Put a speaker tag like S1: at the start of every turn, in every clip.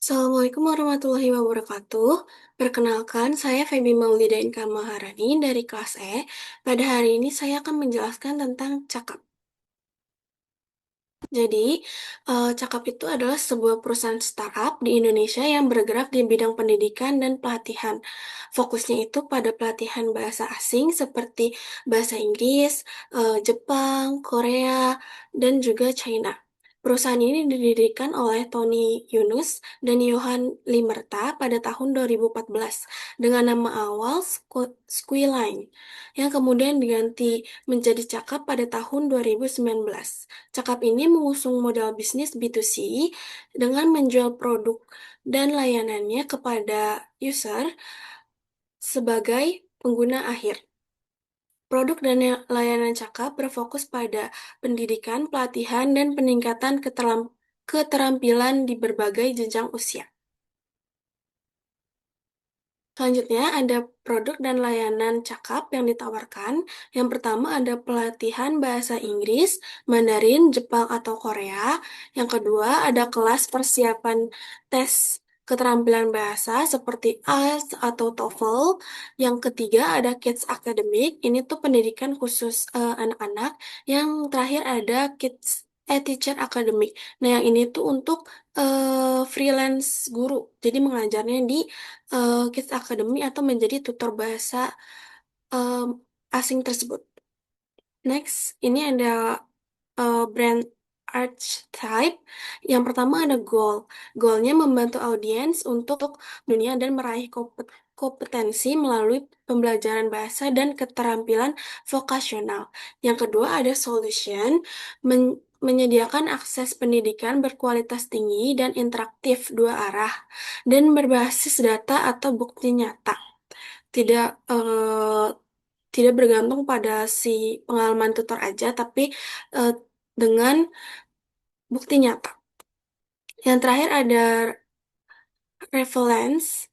S1: Assalamualaikum warahmatullahi wabarakatuh. Perkenalkan, saya Feby Maulida Inka Maharani dari kelas E. Pada hari ini saya akan menjelaskan tentang cakap. Jadi, Cakap itu adalah sebuah perusahaan startup di Indonesia yang bergerak di bidang pendidikan dan pelatihan. Fokusnya itu pada pelatihan bahasa asing seperti bahasa Inggris, Jepang, Korea, dan juga China. Perusahaan ini didirikan oleh Tony Yunus dan Johan Limerta pada tahun 2014 dengan nama awal Squiline, yang kemudian diganti menjadi Cakap pada tahun 2019. Cakap ini mengusung modal bisnis B2C dengan menjual produk dan layanannya kepada user sebagai pengguna akhir. Produk dan layanan Cakap berfokus pada pendidikan, pelatihan, dan peningkatan keterampilan di berbagai jenjang usia. Selanjutnya, ada produk dan layanan Cakap yang ditawarkan. Yang pertama ada pelatihan bahasa Inggris, Mandarin, Jepang, atau Korea. Yang kedua ada kelas persiapan tes keterampilan bahasa seperti IELTS atau TOEFL. Yang ketiga ada Kids Academic. Ini tuh pendidikan khusus anak-anak. Yang terakhir ada Kids Teacher Academic. Nah, yang ini tuh untuk freelance guru. Jadi mengajarnya di Kids Academy atau menjadi tutor bahasa em, asing tersebut. Next, ini ada brand archetype. Yang pertama ada goal. Goalnya membantu audiens untuk dunia dan meraih kompetensi melalui pembelajaran bahasa dan keterampilan vokasional. Yang kedua ada solution, menyediakan akses pendidikan berkualitas tinggi dan interaktif dua arah dan berbasis data atau bukti nyata. Tidak eh, tidak bergantung pada si pengalaman tutor aja, tapi eh, dengan bukti nyata. Yang terakhir ada reference.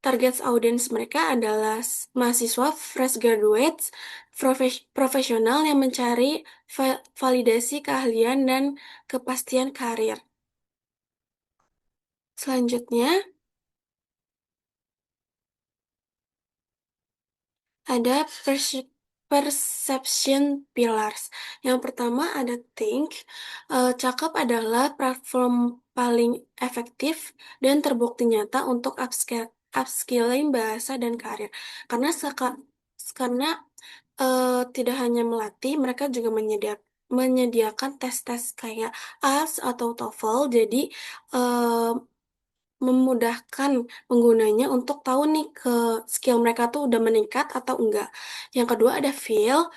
S1: Target audiens mereka adalah mahasiswa fresh graduates, profesional yang mencari validasi keahlian dan kepastian karir. Selanjutnya, ada perception pillars. Yang pertama ada think. Cakap adalah platform paling efektif dan terbukti nyata untuk upskilling bahasa dan karir. Karena tidak hanya melatih, mereka juga menyediakan tes-tes kayak IELTS atau TOEFL. Jadi eh, memudahkan penggunanya untuk tahu nih ke skill mereka tuh udah meningkat atau enggak. Yang kedua ada feel.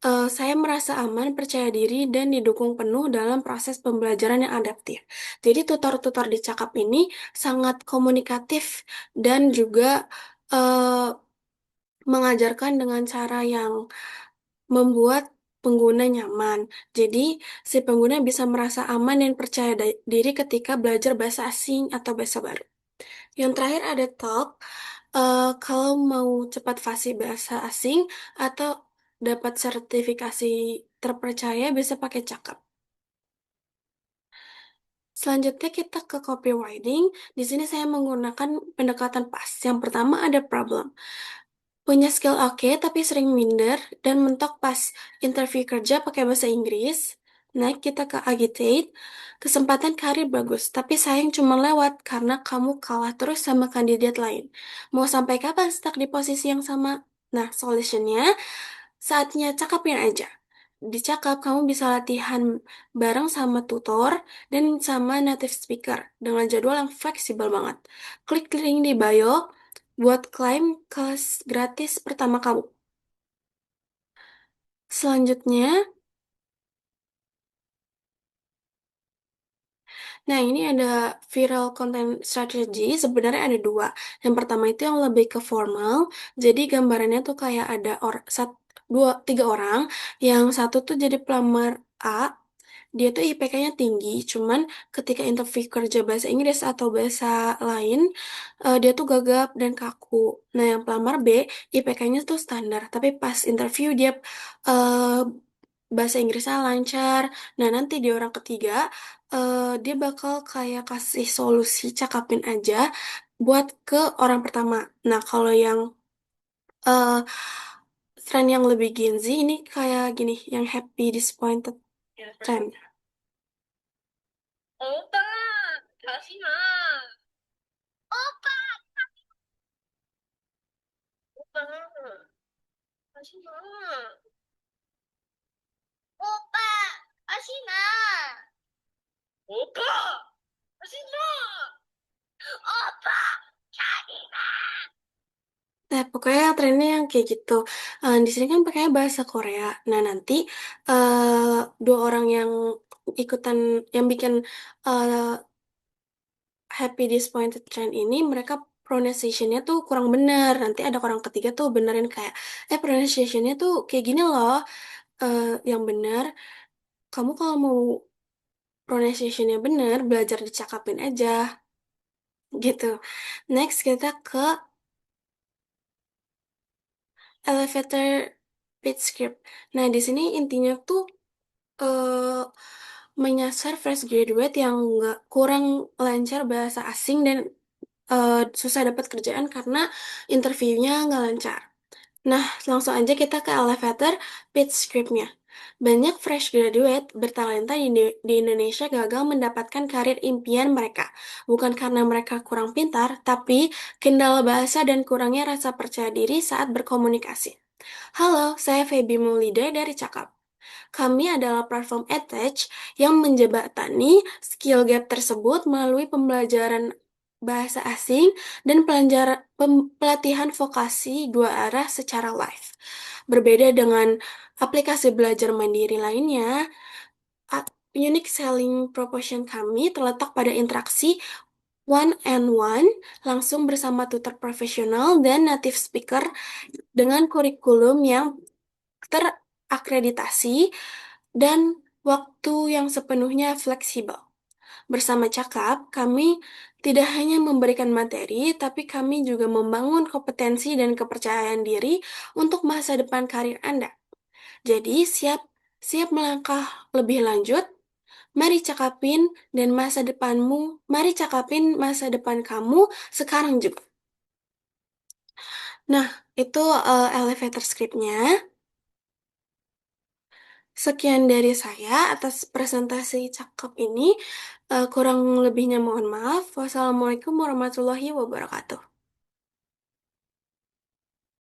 S1: Saya merasa aman, percaya diri, dan didukung penuh dalam proses pembelajaran yang adaptif. Jadi tutor-tutor di Cakap ini sangat komunikatif dan juga eh, mengajarkan dengan cara yang membuat pengguna nyaman. Jadi, si pengguna bisa merasa aman dan percaya diri ketika belajar bahasa asing atau bahasa baru. Yang terakhir ada talk. Kalau mau cepat fasih bahasa asing atau dapat sertifikasi terpercaya bisa pakai Cakap. Selanjutnya kita ke copywriting. Di sini saya menggunakan pendekatan pas. Yang pertama ada problem. Punya skill oke, tapi sering minder dan mentok pas interview kerja pakai bahasa Inggris. Naik kita ke agitate. Kesempatan karir bagus, tapi sayang cuma lewat karena kamu kalah terus sama kandidat lain. Mau sampai kapan stuck di posisi yang sama? Nah, solutionnya saatnya cakapin aja. Di Cakap, kamu bisa latihan bareng sama tutor dan sama native speaker dengan jadwal yang fleksibel banget. Klik link di bio buat klaim kelas gratis pertama kamu. Selanjutnya, nah ini ada viral content strategy. Sebenarnya ada dua. Yang pertama itu yang lebih ke formal. Jadi gambarannya tuh kayak ada dua, tiga orang. Yang satu tuh jadi pelamar A. Dia tuh IPK-nya tinggi, cuman ketika interview kerja bahasa Inggris atau bahasa lain, dia tuh gagap dan kaku. Nah, yang pelamar B, IPK-nya tuh standar, tapi pas interview dia eh, bahasa Inggrisnya lancar. Nah, nanti di orang ketiga, dia bakal kayak kasih solusi cakapin aja buat ke orang pertama. Nah, kalau yang eh, tren yang lebih Gen Z ini kayak gini, yang happy disappointed trend.
S2: 오빠, 다시 마. 오빠, 오빠, 다시 마. 오빠, 다시 마. 오빠, 다시 마. 오빠, 다시
S1: Nah, pokoknya trennya yang kayak gitu. Di sini kan pakainya bahasa Korea. Nah, nanti dua orang yang ikutan, yang bikin eh, happy disappointed trend ini, mereka pronunciation-nya tuh kurang bener. Nanti ada orang ketiga tuh benerin kayak, pronunciation-nya tuh kayak gini loh. Yang bener, kamu kalau mau pronunciation-nya bener, belajar dicakapin aja. Gitu. Next, kita ke elevator pitch script. Nah, di sini intinya tuh eh, menyasar fresh graduate yang nggak kurang lancar bahasa asing dan susah dapat kerjaan karena interviewnya nggak lancar. Nah, langsung aja kita ke elevator pitch scriptnya. Banyak fresh graduate bertalenta di Indonesia gagal mendapatkan karir impian mereka. Bukan karena mereka kurang pintar, tapi kendala bahasa dan kurangnya rasa percaya diri saat berkomunikasi. Halo, saya Feby Maulida dari Cakap. Kami adalah platform EdTech yang menjembatani skill gap tersebut melalui pembelajaran bahasa asing dan pelatihan vokasi dua arah secara live. Berbeda dengan aplikasi belajar mandiri lainnya, unique selling proposition kami terletak pada interaksi one and one langsung bersama tutor profesional dan native speaker dengan kurikulum yang terakreditasi dan waktu yang sepenuhnya fleksibel. Bersama Cakap, kami tidak hanya memberikan materi, tapi kami juga membangun kompetensi dan kepercayaan diri untuk masa depan karir Anda. Jadi, siap siap melangkah lebih lanjut. Mari cakapin dan masa depanmu, mari cakapin masa depan kamu sekarang juga. Nah, itu elevator script-nya. Sekian dari saya atas presentasi cakep ini. Kurang lebihnya mohon maaf. Wassalamualaikum warahmatullahi wabarakatuh.